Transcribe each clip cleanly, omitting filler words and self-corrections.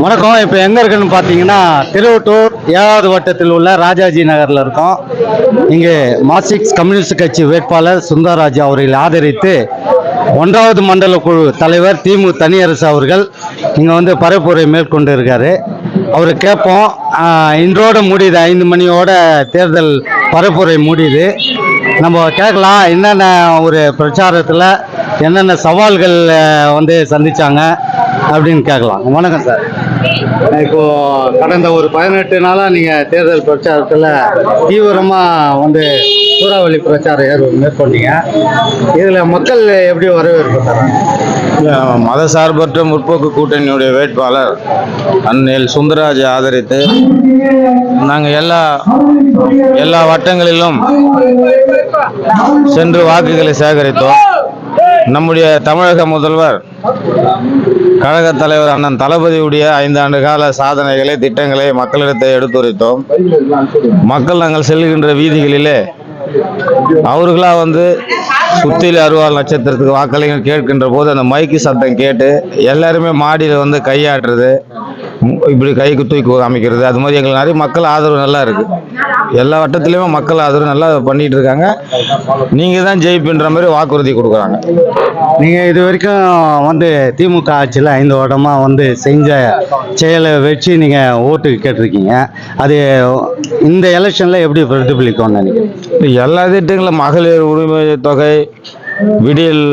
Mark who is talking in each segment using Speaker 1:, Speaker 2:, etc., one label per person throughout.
Speaker 1: வணக்கம். இப்போ எங்கே இருக்குன்னு பார்த்தீங்கன்னா திருவட்டூர் 7வது வட்டத்தில் உள்ள ராஜாஜி நகரில் இருக்கோம். இங்கே மார்க்சிஸ்ட் கம்யூனிஸ்ட் கட்சி வேட்பாளர் சுந்தரராஜ் அவர்களை ஆதரித்து 1வது மண்டல குழு தலைவர் திமு தனியரசு அவர்கள் இங்கே வந்து பரப்புரை மேற்கொண்டு இருக்காரு. அவரை கேட்போம். இன்றோடு முடியுது, 5 மணியோட தேர்தல் பரப்புரை முடியுது. நம்ம கேட்கலாம் என்னென்ன ஒரு பிரச்சாரத்தில் என்னென்ன சவால்கள் வந்து சந்திச்சாங்க அப்படின்னு கேட்கலாம். வணக்கம் சார். இப்போது கடந்த ஒரு 18 நாளாக நீங்கள் தேர்தல் பிரச்சாரத்தில் தீவிரமாக வந்து சூறாவளி பிரச்சாரம் மேற்கொண்டீங்க. இதில் மக்கள் எப்படி வரவேற்பு தராங்க?
Speaker 2: மத சார்பற்ற முற்போக்கு கூட்டணியுடைய வேட்பாளர் அண்ணல் சுந்தரராஜை ஆதரித்து நாங்கள் எல்லா வட்டங்களிலும் சென்று வாக்குகளை சேகரித்தோம். நம்முடைய தமிழக முதல்வர் கழக தலைவர் அண்ணன் தளபதியுடைய 5 ஆண்டு கால சாதனைகளை திட்டங்களை மக்களிடத்தை எடுத்துரைத்தோம். மக்கள் நாங்கள் செல்கின்ற வீதிகளிலே அவர்களா வந்து சுத்தில அருவாள் நட்சத்திரத்துக்கு வாக்களிங்க கேட்கின்ற போது அந்த மைக்கு சத்தம் கேட்டு எல்லாருமே மாடியில் வந்து கையாட்டுறது, இப்படி கைக்கு தூக்கி அமைக்கிறது, அது மாதிரி எங்களுக்கு நிறைய மக்கள் ஆதரவு நல்லா இருக்கு. எல்லா வட்டத்திலையுமே மக்கள் ஆதரவு நல்லா பண்ணிட்டு இருக்காங்க. நீங்க தான் ஜெயிப்புன்ற மாதிரி வாக்குறுதி கொடுக்குறாங்க.
Speaker 1: நீங்க இது வரைக்கும் வந்து திமுக ஆட்சியில் 5 வருடமா வந்து செஞ்ச செயலை வச்சு நீங்க ஓட்டு கேட்டிருக்கீங்க. அது இந்த எலெக்ஷன்ல எப்படி பிரதிபலிக்கும்னு நினைக்கிறேன்?
Speaker 2: எல்லா திட்டங்களும் மகளிர் உரிமை தொகை, விடியல்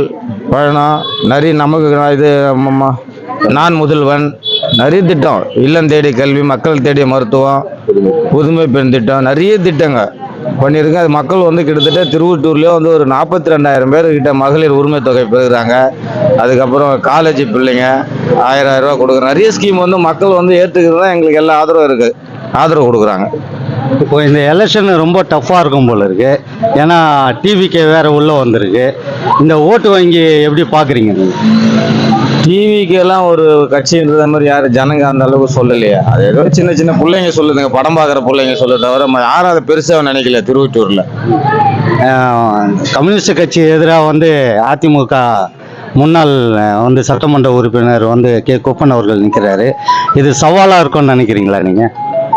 Speaker 2: பயணம், நிறைய நமக்கு இது நான் முதல்வன், நிறைய திட்டம், இல்லம் தேடி கல்வி, மக்கள் தேடிய மருத்துவம், புதுமை பெண் திட்டம், நிறைய திட்டங்கள் பண்ணியிருக்கேன். அது மக்கள் வந்து கிட்டத்தட்ட திருவட்டூர்லேயே வந்து ஒரு 42,000 பேர்கிட்ட மகளிர் உரிமை தொகை பெறுகிறாங்க. அதுக்கப்புறம் காலேஜ் பிள்ளைங்க 1000 ரூபா கொடுக்குறாங்க. நிறைய ஸ்கீம் வந்து மக்கள் வந்து ஏற்றுக்கிறது தான் எங்களுக்கு எல்லா ஆதரவும் இருக்குது, ஆதரவு கொடுக்குறாங்க.
Speaker 1: இப்போ இந்த எலெக்ஷன் ரொம்ப டஃப்பாக இருக்கும் போல இருக்கு. ஏன்னா டிவிக்கு வேற உள்ள வந்திருக்கு. இந்த ஓட்டு வங்கி எப்படி பார்க்குறீங்க?
Speaker 2: டிவிக்கு எல்லாம் ஒரு கட்சின்றது மாதிரி யாரும் ஜனங்க அந்த அளவுக்கு சொல்லலையே. அது ஏதோ சின்ன சின்ன பிள்ளைங்க சொல்லுதுங்க, படம் பார்க்குற பிள்ளைங்க சொல்ல தவிர யாரும் அதை பெருசாக நினைக்கல. திருவட்டூரில்
Speaker 1: கம்யூனிஸ்ட் கட்சி எதிராக வந்து அதிமுக முன்னாள் வந்து சட்டமன்ற உறுப்பினர் வந்து குப்பன் அவர்கள் நிற்கிறாரு. இது சவாலாக இருக்கும்னு நினைக்கிறீங்களா நீங்கள்?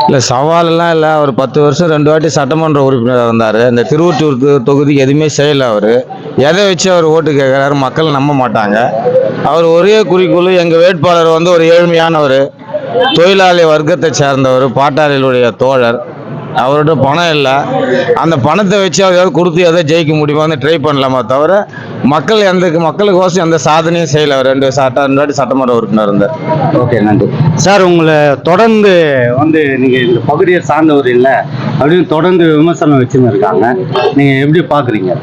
Speaker 2: இல்லை, சவாலெல்லாம் இல்லை. அவர் 10 வருஷம் 2 வாட்டி சட்டமன்ற உறுப்பினராக இருந்தார். இந்த திருவொற்றூர் தொகுதிக்கு எதுவுமே செய்யலை. அவர் எதை வச்சு அவர் ஓட்டு கேட்குறாரு, மக்கள் நம்ப மாட்டாங்க. அவர் ஒரே குறிக்கோள், எங்கள் வேட்பாளர் வந்து ஒரு ஏழ்மையானவர், தொழிலாளி வர்க்கத்தை சேர்ந்தவர், பாட்டாளிகளுடைய தோழர். அவரோட பணம் இல்லை. அந்த பணத்தை வச்சு அவர் கொடுத்து எதை ஜெயிக்க முடியுமா ட்ரை பண்ணலாமா தவிர மக்களுக்கோசம் எந்த சாதனையும் செய்யலை. அவர் 2 வாட்டி சட்டமன்ற உறுப்பினர் இருந்தார்.
Speaker 1: ஓகே, நன்றி சார். உங்களை தொடர்ந்து வந்து நீங்கள் இந்த பகுதியை சார்ந்தவர் இல்லை அப்படின்னு தொடர்ந்து விமர்சனம் வச்சுன்னு இருக்காங்க. நீங்கள் எப்படி பார்க்குறீங்க?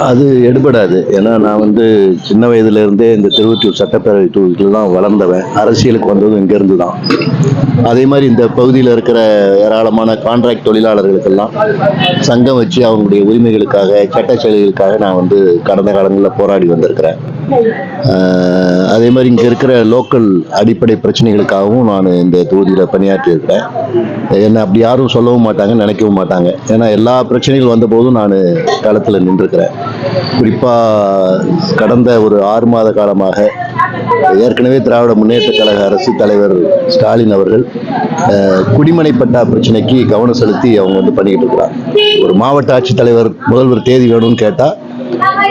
Speaker 3: அது எடுபடாது. ஏன்னா நான் வந்து சின்ன வயதுலேருந்தே இந்த திருவொற்றூர் சட்டப்பேரவை தொகுதியில் தான் வளர்ந்தவன். அரசியலுக்கு வந்ததும் இங்கேருந்து தான். அதே மாதிரி இந்த பகுதியில் இருக்கிற ஏராளமான கான்ட்ராக்ட் தொழிலாளர்களுக்கெல்லாம் சங்கம் வச்சு அவங்களுடைய உரிமைகளுக்காக, சட்ட செயல்களுக்காக நான் வந்து கடந்த காலங்களில் போராடி வந்திருக்கிறேன். அதே மாதிரி இங்கே இருக்கிற லோக்கல் அடிப்படை பிரச்சனைகளுக்காகவும் நான் இந்த தொகுதியில் பணியாற்றி இருக்கிறேன். என்னை அப்படி யாரும் சொல்லவும் மாட்டாங்க, நினைக்கவும் மாட்டாங்க. ஏன்னா எல்லா பிரச்சனைகள் வந்த போதும் நான் களத்தில் நின்றுக்கிறேன். குறிப்பாக கடந்த ஒரு 6 மாத காலமாக ஏற்கனவே திராவிட முன்னேற்ற கழக அரசு தலைவர் ஸ்டாலின் அவர்கள் குடிமனை பட்டா பிரச்சனைக்கு கவனம் செலுத்தி அவங்க வந்து பண்ணிக்கிட்டு இருக்கிறாங்க. ஒரு மாவட்ட ஆட்சித்தலைவர் முதல்வர் தேதி வேணும்னு கேட்டால்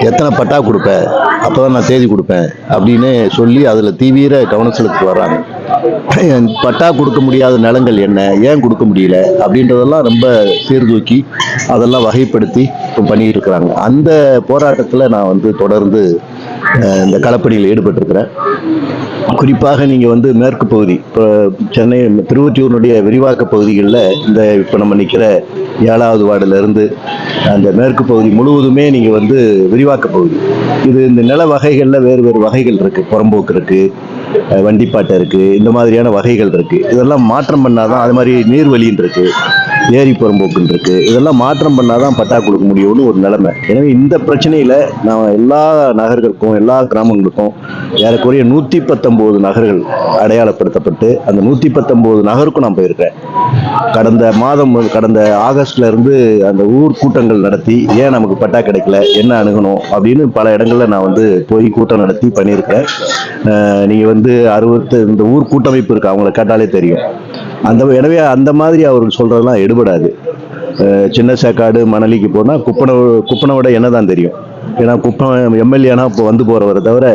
Speaker 3: எத்தனை பட்டா கொடுப்பேன், அப்போதான் நான் தேதி கொடுப்பேன் அப்படின்னு சொல்லி அதில் தீவிர கவனம் செலுத்தி வர்றாங்க. பட்டா கொடுக்க முடியாத நிலங்கள் என்ன, ஏன் கொடுக்க முடியல அப்படின்றதெல்லாம் ரொம்ப சீர்தூக்கி அதெல்லாம் வகைப்படுத்தி இப்போ பண்ணிட்டு இருக்கிறாங்க. அந்த போராட்டத்தில் நான் வந்து தொடர்ந்து இந்த களப்பணியில் ஈடுபட்டிருக்கிறேன். குறிப்பாக நீங்கள் வந்து மேற்கு பகுதி, இப்போ சென்னை திருவொற்றியூருடைய விரிவாக்க பகுதிகளில் இந்த இப்போ நம்ம நிற்கிற 7வது வார்டிலிருந்து அந்த மேற்கு பகுதி முழுவதுமே நீங்கள் வந்து விரிவாக்க பகுதி. இது இந்த நில வகைகளில் வேறு வேறு வகைகள் இருக்குது. புறம்போக்கு இருக்குது, வண்டிப்பாட்டை இருக்குது, இந்த மாதிரியான வகைகள் இருக்குது. இதெல்லாம் மாற்றம் பண்ணாதான், அது மாதிரி நீர்வழின்னு இருக்குது, ஏரி புறம்போக்குன்னு இருக்குது. இதெல்லாம் மாற்றம் பண்ணாதான் பட்டா கொடுக்க முடியும்னு ஒரு நிலைமை. எனவே இந்த பிரச்சனையில் நான் எல்லா நகர்களுக்கும், எல்லா கிராமங்களுக்கும் ஏறக்குறைய 119 நகர்கள் அடையாளப்படுத்தப்பட்டு அந்த 119 நகருக்கும் நான் போயிருக்கேன். கடந்த ஆகஸ்ட்ல இருந்து அந்த ஊர் கூட்டங்கள் நடத்தி ஏன் நமக்கு பட்டா கிடைக்கல, என்ன அணுகணும் அப்படின்னு பல இடங்கள்ல நான் வந்து போய் கூட்டம் நடத்தி பண்ணியிருக்கேன். நீங்க வந்து வந்து இந்த ஊர் கூட்டமைப்பு இருக்கு, அவங்கள கேட்டாலே தெரியும். எனவே அந்த மாதிரி அவர் சொல்றதெல்லாம் எடுபடாது. சின்ன சேக்காடு மணலிக்கு போனால் குப்பனோட என்ன தான் தெரியும். ஏன்னா குப்பம் எம்எல்ஏனா இப்போ வந்து போறவரை தவிர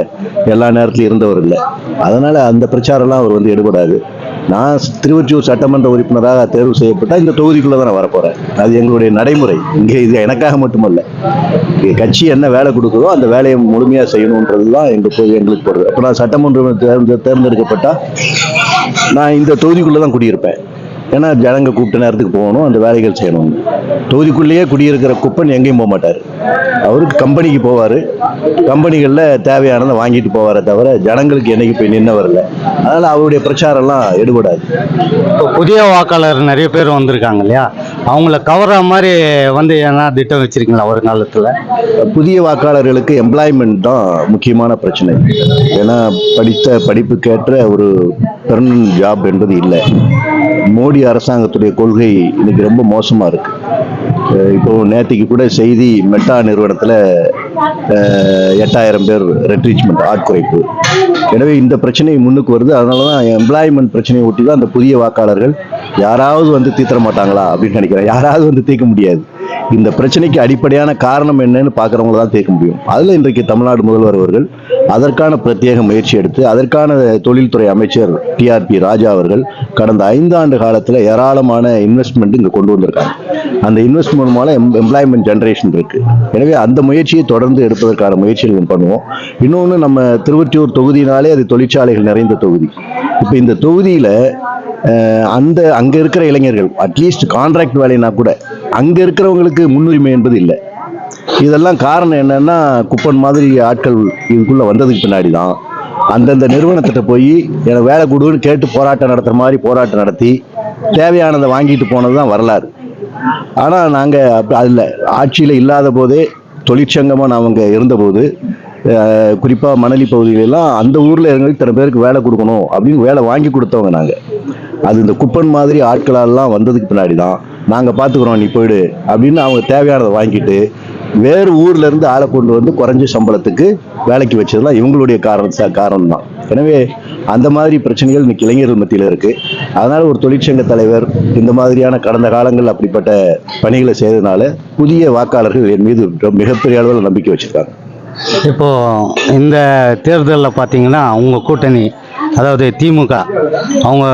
Speaker 3: எல்லா நேரத்திலும் இருந்தவர் இல்லை. அதனால அந்த பிரச்சாரம்லாம் அவர் வந்து எடுபடாது. நான் திருவொற்றியூர் சட்டமன்ற உறுப்பினராக தேர்வு செய்யப்பட்டால் இந்த தொகுதிக்குள்ளே தான் நான் வரப்போகிறேன். அது எங்களுடைய நடைமுறை. இங்கே இது எனக்காக மட்டுமல்ல, கட்சி என்ன வேலை கொடுக்குதோ அந்த வேலையை முழுமையாக செய்யணுன்றது தான் எங்களுக்கு போடுறது. அப்போ நான் சட்டமன்றம் தேர்ந்தெடுக்கப்பட்டால் நான் இந்த தொகுதிக்குள்ளே தான் குடியிருப்பேன். ஏன்னா ஜனங்க கூப்பிட்ட நேரத்துக்கு போகணும், அந்த வேலைகள் செய்யணும். தொகுதிக்குள்ளேயே குடியிருக்கிற குப்பன் எங்கேயும் போக மாட்டார். அவருக்கு கம்பெனிக்கு போவார், கம்பெனிகளில் தேவையானதை வாங்கிட்டு போவாரே தவிர ஜனங்களுக்கு என்னைக்கு போய் நின்று வரல. அதனால் அவருடைய பிரச்சாரம்லாம் எடுபடாது.
Speaker 1: இப்போ புதிய வாக்காளர் நிறைய பேர் வந்திருக்காங்க இல்லையா, அவங்கள கவர்ற மாதிரி வந்து என்ன திட்டம் வச்சிருக்கீங்களா வருங்காலத்தில்?
Speaker 3: புதிய வாக்காளர்களுக்கு எம்ப்ளாய்மெண்ட் தான் முக்கியமான பிரச்சனை. ஏன்னா படிப்புக்கேற்ற ஒரு பெர்மனன்ட் ஜாப் என்பது இல்லை. மோடி அரசாங்கத்துடைய கொள்கை இன்னைக்கு ரொம்ப மோசமாக இருக்கு. இப்போ நேற்றுக்கு கூட செய்தி, மெட்டா நிறுவனத்தில் 8000 பேர் ரெட்ரீச்மெண்ட், ஆட்குறைப்பு. எனவே இந்த பிரச்சனை முன்னுக்கு வருது. அதனால தான் எம்ப்ளாய்மெண்ட் பிரச்சனையை ஒட்டி தான் அந்த புதிய வாக்காளர்கள் யாராவது வந்து தீர்த்த மாட்டாங்களா அப்படின்னு நினைக்கிறேன். யாராவது வந்து தீர்க்க முடியாது. இந்த பிரச்சனைக்கு அடிப்படையான காரணம் என்னன்னு பார்க்குறவங்கள தான் தீர்க்க முடியும். அதில் இன்றைக்கு தமிழ்நாடு முதல்வர் அவர்கள் அதற்கான பிரத்யேக முயற்சி எடுத்து அதற்கான தொழில்துறை அமைச்சர் டிஆர்பி ராஜா அவர்கள் கடந்த 5 ஆண்டு காலத்தில் ஏராளமான இன்வெஸ்ட்மெண்ட் இங்கே கொண்டு வந்திருக்காங்க. அந்த இன்வெஸ்ட்மெண்ட் மூலம் எம்ப்ளாய்மெண்ட் ஜெனரேஷன் இருக்கு. எனவே அந்த முயற்சியை தொடர்ந்து எடுப்பதற்கான முயற்சிகள் பண்ணுவோம். இன்னொன்று, நம்ம திருவொற்றியூர் தொகுதினாலே அது தொழிற்சாலைகள் நிறைந்த தொகுதி. இப்போ இந்த தொகுதியில் அங்கே இருக்கிற இளைஞர்கள் அட்லீஸ்ட் கான்ட்ராக்ட் வேலைனா கூட அங்கே இருக்கிறவங்களுக்கு முன்னுரிமை என்பது இல்லை. இதெல்லாம் காரணம் என்னன்னா, குப்பன் மாதிரி ஆட்கள் இதுக்குள்ள வந்ததுக்கு பின்னாடி தான் அந்தந்த நிறுவனத்திட்ட போய் எனக்கு வேலை கொடுன்னு கேட்டு போராட்டம் நடத்துகிற மாதிரி போராட்டம் நடத்தி தேவையானதை வாங்கிட்டு போனது தான் வரலாறு. ஆனால் நாங்கள் அதில் ஆட்சியில் இல்லாத போதே தொழிற்சங்கமாக அவங்க இருந்தபோது, குறிப்பாக மணலி பகுதிகளெல்லாம் அந்த ஊரில் இருந்தவங்களுக்கு இத்தனை பேருக்கு வேலை கொடுக்கணும் அப்படின்னு வேலை வாங்கி கொடுத்தவங்க நாங்கள். அது இந்த குப்பன் மாதிரி ஆட்களெல்லாம் வந்ததுக்கு பின்னாடி தான் நாங்கள் பார்த்துக்குறோம் நீ போயிடு அப்படின்னு அவங்க தேவையானதை வாங்கிட்டு வேறு ஊர்ல இருந்து ஆளை கொண்டு வந்து குறைஞ்ச சம்பளத்துக்கு வேலைக்கு வச்சதுலாம் இவங்களுடைய காரணம் தான். எனவே அந்த மாதிரி பிரச்சனைகள் இன்னைக்கு இளைஞர்கள் மத்தியில் இருக்கு. அதனால ஒரு தொழிற்சங்க தலைவர் இந்த மாதிரியான கடந்த காலங்கள் அப்படிப்பட்ட பணிகளை செய்ததுனால புதிய வாக்காளர்கள் என் மீது மிகப்பெரிய அளவில் நம்பிக்கை வச்சிருக்காங்க.
Speaker 1: இப்போ இந்த தேர்தலில் பார்த்தீங்கன்னா உங்க கூட்டணி, அதாவது திமுக, அவங்க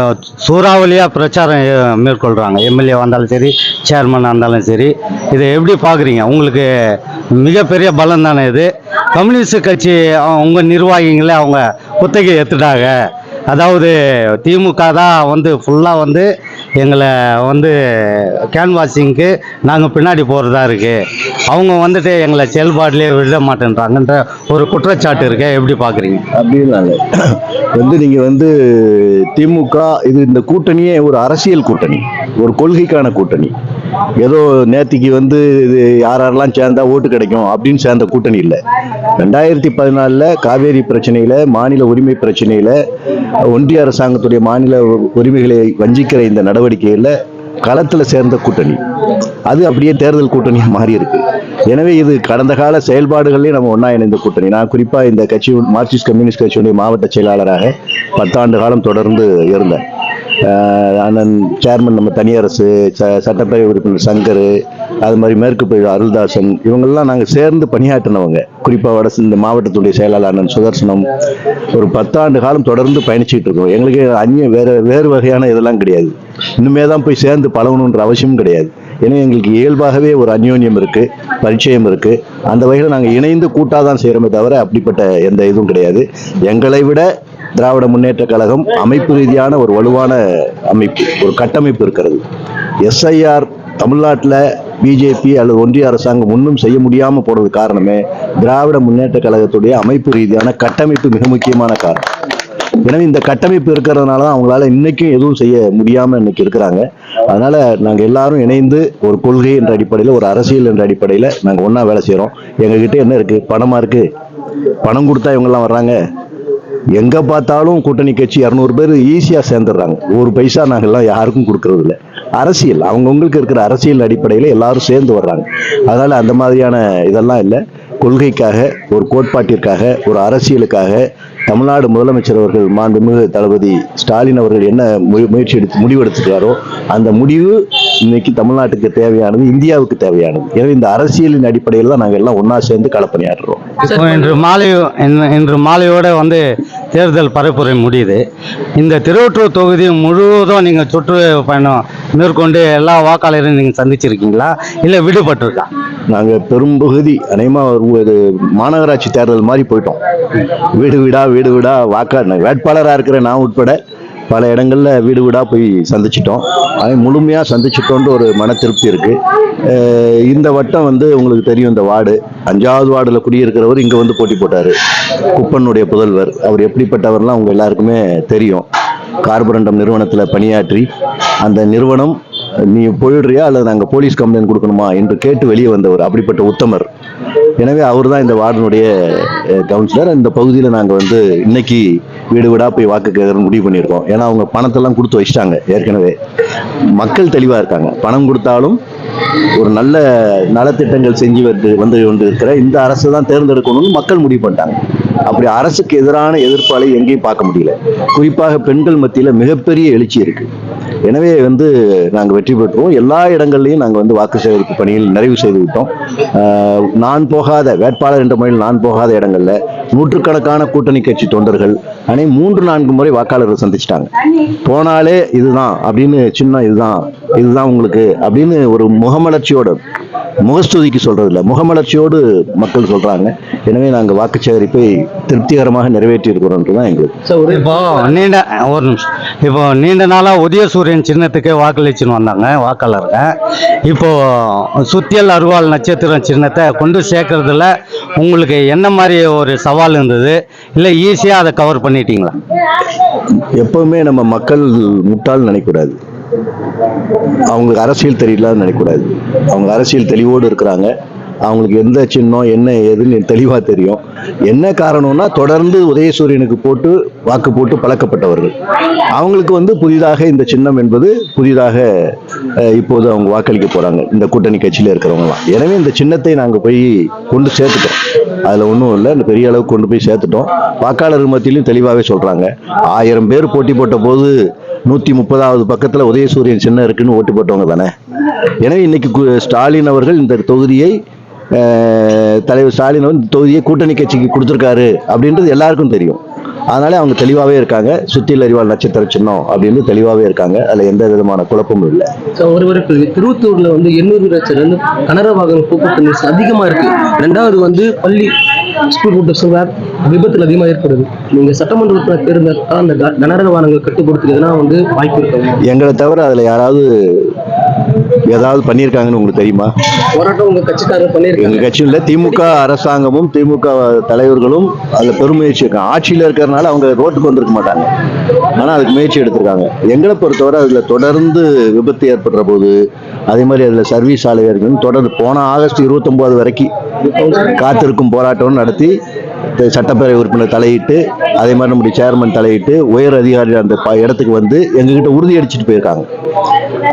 Speaker 1: சூறாவளியாக பிரச்சாரம் மேற்கொள்கிறாங்க. எம்எல்ஏ வந்தாலும் சரி, சேர்மனாக இருந்தாலும் சரி. இதை எப்படி பார்க்குறீங்க? உங்களுக்கு மிகப்பெரிய பலம் தானே இது. கம்யூனிஸ்ட் கட்சி உங்கள் நிர்வாகிகளே அவங்க குத்தகை எடுத்துட்டாங்க. அதாவது திமுக தான் வந்து ஃபுல்லாக வந்து எங்களை வந்து கேன்வாசிங்க்கு நாங்கள் பின்னாடி போகிறதா இருக்குது, அவங்க வந்துட்டு எங்களை செயல்பாட்டிலே விட மாட்டேன்றாங்கன்ற ஒரு குற்றச்சாட்டு இருக்கு. எப்படி பார்க்குறீங்க?
Speaker 3: அப்படின்னால நீங்கள் வந்து திமுக இந்த கூட்டணியே ஒரு அரசியல் கூட்டணி, ஒரு கொள்கைக்கான கூட்டணி. ஏதோ நேத்திக்கு வந்து இது யாரெல்லாம் சேர்ந்தா ஓட்டு கிடைக்கும் அப்படின்னு சேர்ந்த கூட்டணி இல்லை. 2014 காவேரி பிரச்சனையில, மாநில உரிமை பிரச்சனையில, ஒன்றிய அரசாங்கத்துடைய மாநில உரிமைகளை வஞ்சிக்கிற இந்த நடவடிக்கையில களத்தில் சேர்ந்த கூட்டணி. அது அப்படியே தேர்தல் கூட்டணியாக மாறி இருக்கு. எனவே இது கடந்த கால செயல்பாடுகள்லேயே நம்ம ஒன்றா இணைந்த கூட்டணி. நான் குறிப்பாக இந்த கட்சி மார்க்சிஸ்ட் கம்யூனிஸ்ட் கட்சியுடைய மாவட்ட செயலாளராக 10 ஆண்டு காலம் தொடர்ந்து இருந்தேன். அண்ணன் சேர்மன் நம்ம தனியரசு, சட்டப்பேரவை உறுப்பினர் சங்கர், அது மாதிரி மேற்கு பகுதி அருள்தாசன், இவங்கெல்லாம் நாங்கள் சேர்ந்து பணியாற்றினவங்க. குறிப்பாக இந்த மாவட்டத்துடைய செயலாளர் அண்ணன் சுதர்சனம். ஒரு 10 ஆண்டு காலம் தொடர்ந்து பயணிச்சுட்டு இருக்கோம். எங்களுக்கு வேறு வகையான இதெல்லாம் கிடையாது. இன்னுமே தான் போய் சேர்ந்து பழகணுன்ற அவசியமும் கிடையாது. ஏன்னா எங்களுக்கு இயல்பாகவே ஒரு அந்யோன்யம் இருக்கு, பரிச்சயம் இருக்கு. அந்த வகையில் நாங்கள் இணைந்து கூட்டாதான் செய்கிறோமே தவிர அப்படிப்பட்ட எந்த இதுவும் கிடையாது. எங்களை விட திராவிட முன்னேற்ற கழகம் அமைப்பு ரீதியான ஒரு வலுவான அமைப்பு, ஒரு கட்டமைப்பு இருக்கிறது. எஸ்ஐஆர் தமிழ்நாட்டில் பிஜேபி அல்லது ஒன்றிய அரசாங்கம் ஒன்றும் செய்ய முடியாமல் போனது காரணமே திராவிட முன்னேற்ற கழகத்துடைய அமைப்பு ரீதியான கட்டமைப்பு மிக முக்கியமான காரணம். எனவே இந்த கட்டமைப்பு இருக்கிறதுனால தான் அவங்களால இன்னைக்கும் எதுவும் செய்ய முடியாமல் இன்னைக்கு இருக்கிறாங்க. அதனால நாங்கள் எல்லாரும் இணைந்து ஒரு கொள்கை என்ற அடிப்படையில், ஒரு அரசியல் என்ற அடிப்படையில் நாங்கள் ஒன்றா வேலை செய்கிறோம். எங்ககிட்ட என்ன இருக்கு? பணமா இருக்கு. பணம் கொடுத்தா இவங்கெல்லாம் வர்றாங்க. எங்க பார்த்தாலும் கூட்டணி கட்சி 200 பேர் ஈஸியா சேர்ந்துடுறாங்க. ஒரு பைசா நாங்கள்லாம் யாருக்கும் கொடுக்கறது இல்லை. அரசியல் அவங்கவுங்களுக்கு இருக்கிற அரசியல் அடிப்படையில் எல்லாரும் சேர்ந்து வர்றாங்க. அதனால அந்த மாதிரியான இதெல்லாம் இல்லை. கொள்கைக்காக, ஒரு கோட்பாட்டிற்காக, ஒரு அரசியலுக்காக தமிழ்நாடு முதலமைச்சர் அவர்கள் மாண்புமிகு தளபதி ஸ்டாலின் அவர்கள் என்ன முயற்சி எடுத்து முடிவெடுத்துக்கிறாரோ அந்த முடிவு இன்னைக்கு தமிழ்நாட்டுக்கு தேவையானது, இந்தியாவுக்கு தேவையானது. எனவே இந்த அரசியலின் அடிப்படையில் தான் நாங்கள் எல்லாம் ஒன்றா சேர்ந்து களப்பணியாற்றுறோம்.
Speaker 1: இப்போ இன்று மாலையோட வந்து தேர்தல் பரப்புரை முடியுது. இந்த திருவொற்றூர் தொகுதி முழுவதும் நீங்கள் சுற்று பயணம் மேற்கொண்டு எல்லா வாக்காளரையும் நீங்கள் சந்திச்சிருக்கீங்களா, இல்லை விடுபட்டிருக்கா?
Speaker 3: நாங்கள் பெரும்பகுதி அநேகமாக மாநகராட்சி தேர்தல் மாதிரி போயிட்டோம். வீடு வீடா வேட்பாளராக இருக்கிற நான் உட்பட பல இடங்கள்ல வீடு வீடா போய் சந்திச்சிட்டோம். அதை முழுமையாக சந்திச்சிட்டோன்ற ஒரு மன திருப்தி இருக்கு. இந்த வட்டம் வந்து உங்களுக்கு தெரியும், இந்த வார்டு 5வது வார்டில் குடியிருக்கிறவர் இங்கே வந்து போட்டி போட்டார். குப்பனுடைய புதல்வர், அவர் எப்படிப்பட்டவர்லாம் அவங்க எல்லாருக்குமே தெரியும். கார்பரண்டம் நிறுவனத்தில் பணியாற்றி அந்த நிறுவனம் நீ போயிடுறியா அல்லது நாங்கள் போலீஸ் கம்ப்ளைண்ட் கொடுக்கணுமா என்று கேட்டு வெளியே வந்தவர். அப்படிப்பட்ட உத்தமர். எனவே அவர் தான் இந்த வார்டினுடைய கவுன்சிலர். இந்த பகுதியில் நாங்கள் வந்து இன்னைக்கு வீடு வீடாக போய் வாக்கு கேட்கறன்னு முடிவு பண்ணியிருக்கோம். ஏன்னா அவங்க பணத்தெல்லாம் கொடுத்து வச்சிட்டாங்க ஏற்கனவே. மக்கள் தெளிவாக இருக்காங்க. பணம் கொடுத்தாலும் ஒரு நல்ல நலத்திட்டங்கள் செஞ்சு வந்து கொண்டு இருக்கிற இந்த அரசு தான் தேர்ந்தெடுக்கணும்னு மக்கள் முடிவு பண்ணிட்டாங்க. அப்படி அரசுக்கு எதிரான எதிர்ப்பாலை எங்கேயும் பார்க்க முடியல. குறிப்பாக பெண்கள் மத்தியில் மிகப்பெரிய எழுச்சி இருக்கு. எனவே வந்து நாங்கள் வெற்றி பெற்றுவோம். எல்லா இடங்கள்லையும் நாங்கள் வந்து வாக்கு சேகரிப்பு பணியில் நிறைவு செய்து விட்டோம். நான் போகாத வேட்பாளர் என்ற முறையில் நான் போகாத இடங்கள்ல நூற்றுக்கணக்கான கூட்டணி கட்சி தொண்டர்கள் 3-4 முறை வாக்காளர்கள் சந்திச்சிட்டாங்க. போனாலே இதுதான் அப்படின்னு, சின்ன இதுதான் உங்களுக்கு அப்படின்னு ஒரு முகமலர்ச்சியோடு, முகஸ்துதிக்கு சொல்றது இல்லை, முகமலர்ச்சியோடு மக்கள் சொல்றாங்க. எனவே நாங்கள் வாக்கு சேகரிப்பை திருப்திகரமாக நிறைவேற்றி இருக்கிறோம்ன்றதான் எங்களுக்கு.
Speaker 1: இப்போ நீண்ட நாளா உதயசூரியன் சின்னத்துக்கு வாக்களிச்சுன்னு வந்தாங்க வாக்காளருங்க. இப்போ சுத்தியல் அருவாள் நட்சத்திரம் சின்னத்தை கொண்டு சேர்க்கறதுல உங்களுக்கு என்ன மாதிரி ஒரு சவால் இருந்தது, இல்லை ஈஸியா அதை கவர் பண்ணிட்டீங்களா?
Speaker 3: எப்பவுமே நம்ம மக்கள் முட்டாள் நினைக்கக்கூடாது, அவங்களுக்கு அரசியல் தெரியலான்னு நினைக்கக்கூடாது. அவங்க அரசியல் தெளிவோடு இருக்கிறாங்க. அவங்களுக்கு எந்த சின்னம் என்ன ஏதுன்னு தெளிவாக தெரியும். என்ன காரணம்னா தொடர்ந்து உதயசூரியனுக்கு வாக்கு போட்டு பழக்கப்பட்டவர்கள். அவங்களுக்கு வந்து புதிதாக இந்த சின்னம் என்பது புதிதாக இப்போது அவங்க வாக்களிக்க போறாங்க, இந்த கூட்டணி கட்சியில் இருக்கிறவங்கலாம். எனவே இந்த சின்னத்தை நாங்கள் போய் கொண்டு சேர்த்துட்டோம். அதில் ஒன்றும் இல்லை, இந்த பெரிய அளவுக்கு கொண்டு போய் சேர்த்துட்டோம். வாக்காளர் மத்தியிலும் தெளிவாகவே சொல்றாங்க. 1000 பேர் போட்டி போட்ட போது 130வது பக்கத்தில் உதயசூரியன் சின்னம் இருக்குன்னு ஓட்டு போட்டவங்க தானே. எனவே இன்னைக்கு ஸ்டாலின் அவர்கள் இந்த தொகுதியை தலைவர் ஸ்டாலின் வந்து தொகுதியை கூட்டணி கட்சிக்கு கொடுத்துருக்காரு அப்படின்றது எல்லாருக்கும் தெரியும். அதனால அவங்க தெளிவாகவே இருக்காங்க. சுத்தியல் அறிவாள் நட்சத்திர சின்னம் அப்படின்னு தெளிவாகவே இருக்காங்க. அதில் எந்த விதமான குழப்பமும் இல்லை.
Speaker 4: திருவத்தூர்ல வந்து 800 கனரக வாகன போக்குவரத்து நெரிசல் அதிகமா இருக்கு. 2வது வந்து பள்ளி ஸ்கூல் விபத்துல அதிகமாக ஏற்படுது. நீங்க சட்டமன்ற உறுப்பினர் தேர்ந்தெடுத்தா அந்த கனரக வாகனங்கள் கட்டுப்படுத்துறதுனா வந்து வாய்ப்பு இருக்கு.
Speaker 3: எங்களை தவிர அதுல யாராவது ஏதாவது பண்ணியிருக்காங்கன்னு உங்களுக்கு தெரியுமா?
Speaker 4: போராட்டம் உங்க கட்சிக்காரர் பண்ணியிருக்காங்க.
Speaker 3: எங்க கட்சியில் திமுக அரசாங்கமும் திமுக தலைவர்களும் அதுல பெருமுயற்சி இருக்காங்க. ஆட்சியில் இருக்கிறதுனால அவங்க ரோட்டுக்கு வந்திருக்க மாட்டாங்க, ஆனா அதுக்கு முயற்சி எடுத்திருக்காங்க. எங்களை பொறுத்தவரை அதுல தொடர்ந்து விபத்து ஏற்படுற போது, அதே மாதிரி அதுல சர்வீஸ் ஆலையர்கள் தொடர்ந்து போன ஆகஸ்ட் 29 வரைக்கும் காத்திருக்கும் போராட்டம் நடத்தி சட்டப்பேரவை உறுப்பினர் தலையிட்டு, அதே மாதிரி நம்முடைய சேர்மன் தலையிட்டு, உயர் அதிகாரி அந்த இடத்துக்கு வந்து எங்ககிட்ட உறுதி அடிச்சுட்டு போயிருக்காங்க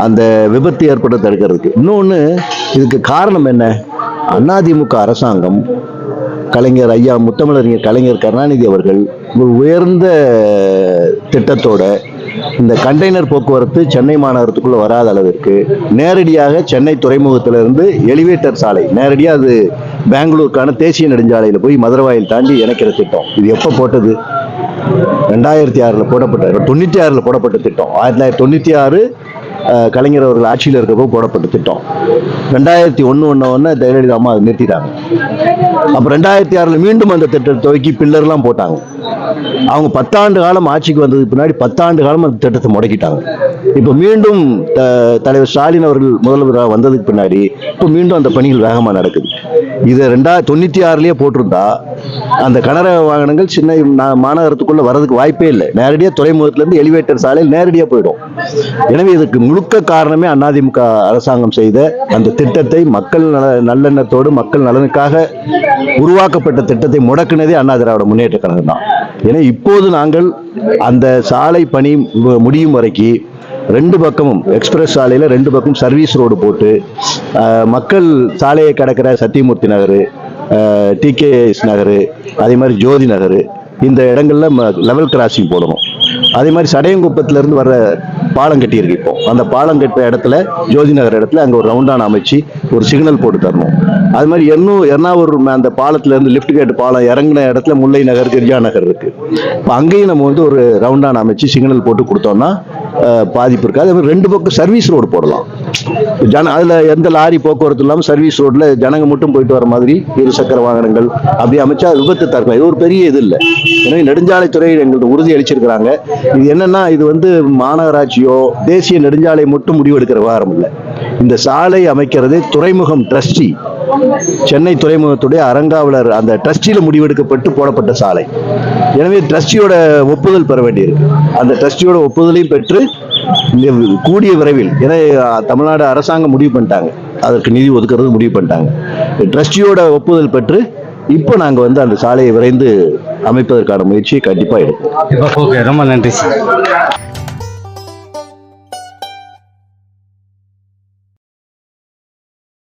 Speaker 3: அந்த விபத்து ஏற்பட தடுக்கிறதுக்கு. இன்னொன்று, இதுக்கு காரணம் என்ன? அதிமுக அரசாங்கம், கலைஞர் ஐயா முத்தமிழறிஞர் கலைஞர் கருணாநிதி அவர்கள் ஒரு உயர்ந்த திட்டத்தோட இந்த கண்டெய்னர் போக்குவரத்து சென்னை மாநகரத்துக்குள்ள வராத அளவிற்கு நேரடியாக சென்னை துறைமுகத்திலிருந்து எலிவேட்டர் சாலை நேரடியாக அது பெங்களூருக்கான தேசிய நெடுஞ்சாலையில் போய் மதுரவாயில் தாண்டி இணைக்கிற திட்டம். இது எப்போ போட்டது? 2006 போடப்பட்ட 96 போடப்பட்ட திட்டம். 1996 கலைஞர் அவர்கள் ஆட்சியில் இருக்கப்போ போடப்பட்ட திட்டம். 2001 ஜெயலலிதா அம்மா அதை நிறுத்திட்டாங்க. அப்ப 2006 மீண்டும் அந்த திட்டத்தை துவக்கி பில்லர்லாம் போட்டாங்க. அவங்க 10 ஆண்டு காலம் ஆட்சிக்கு வந்ததுக்கு பின்னாடி 10 ஆண்டு காலம் அந்த திட்டத்தை முடக்கிட்டாங்க. இப்ப மீண்டும் தலைவர் ஸ்டாலின் அவர்கள் முதல்வராக வந்ததுக்கு பின்னாடி இப்ப மீண்டும் அந்த பணிகள் வேகமா நடக்குது. இதை 1996 போட்டிருந்தா அந்த கனரக வாகனங்கள் சின்ன மாநகரத்துக்குள்ள வர்றதுக்கு வாய்ப்பே இல்லை. நேரடியாக துறைமுகத்திலிருந்து எலிவேட்டர் சாலையில் நேரடியாக போயிடும். எனவே இதுக்கு முழுக்க காரணமே அதிமுக அரசாங்கம் செய்த அந்த திட்டத்தை, மக்கள் நல்லெண்ணத்தோடு மக்கள் நலனுக்காக உருவாக்கப்பட்ட திட்டத்தை முடக்குனதே அண்ணா திராவிட முன்னேற்ற கழகம் தான். ஏன்னா இப்போது நாங்கள் அந்த சாலை பணி முடியும் வரைக்கும் 2 பக்கமும் எக்ஸ்பிரஸ் சாலையில 2 பக்கம் சர்வீஸ் ரோடு போட்டு மக்கள் சாலையை கடக்கிற சத்தியமூர்த்தி நகர், டிகேஎஸ் நகர், அதே மாதிரி ஜோதி நகர், இந்த இடங்கள்ல லெவல் கிராசிங் போடணும். அதே மாதிரி சடையங்குப்பத்திலேருந்து வர்ற பாலம் கட்டியிருக்கு. இப்போ அந்த பாலம் கட்ட இடத்துல, ஜோதி நகர் இடத்துல அங்கே ஒரு ரவுண்டான அமைச்சு ஒரு சிக்னல் போட்டு தரணும். அது மாதிரி எர்ணாவூர் அந்த பாலத்திலேருந்து லிஃப்ட் கேட் பாலம் இறங்கின இடத்துல முல்லை நகர், கிரிஜா நகர் இருக்கு. இப்போ அங்கேயும் நம்ம வந்து ஒரு ரவுண்டான அமைச்சு சிக்னல் போட்டு கொடுத்தோம்னா பாதிப்பு இருக்காது. அதே மாதிரி 2 பக்கம் சர்வீஸ் ரோடு போடலாம். அதில் எந்த லாரி போக்குவரத்து இல்லாமல் சர்வீஸ் ரோட்ல ஜனங்க மட்டும் போயிட்டு வர மாதிரி இருசக்கர வாகனங்கள் அப்படி அமைச்சா விபத்து தடுக்கலாம். இது ஒரு பெரிய இது இல்லை. எனவே நெடுஞ்சாலைத்துறை எங்களுக்கு உறுதி அளிச்சிருக்கிறாங்க. இது என்னன்னா, இது வந்து மாநகராட்சியோ தேசிய நெடுஞ்சாலை மட்டும் முடிவெடுக்கிற விவகாரம் இல்லை. இந்த சாலை அமைக்கிறது துறைமுகம் ட்ரஸ்டி, சென்னை துறைமுகத்துடைய அறங்காவலர் அந்த ட்ரஸ்டியில முடிவெடுக்கப்பட்டு போடப்பட்ட சாலை. எனவே ட்ரஸ்டியோட ஒப்புதல் பெற வேண்டியிருக்கு. அந்த ட்ரஸ்டியோட ஒப்புதலையும் பெற்று கூடிய விரைவில், ஏன்னா தமிழ்நாடு அரசாங்கம் முடிவு பண்ணிட்டாங்க, அதற்கு நிதி ஒதுக்குறது முடிவு பண்ணிட்டாங்க. ட்ரஸ்டியோட ஒப்புதல் பெற்று இப்போ நாங்கள் வந்து அந்த சாலையை விரைந்து அமைப்பதற்கான முயற்சியை கண்டிப்பாக எடுப்போம்.
Speaker 1: ஓகே, ரொம்ப நன்றி சார்.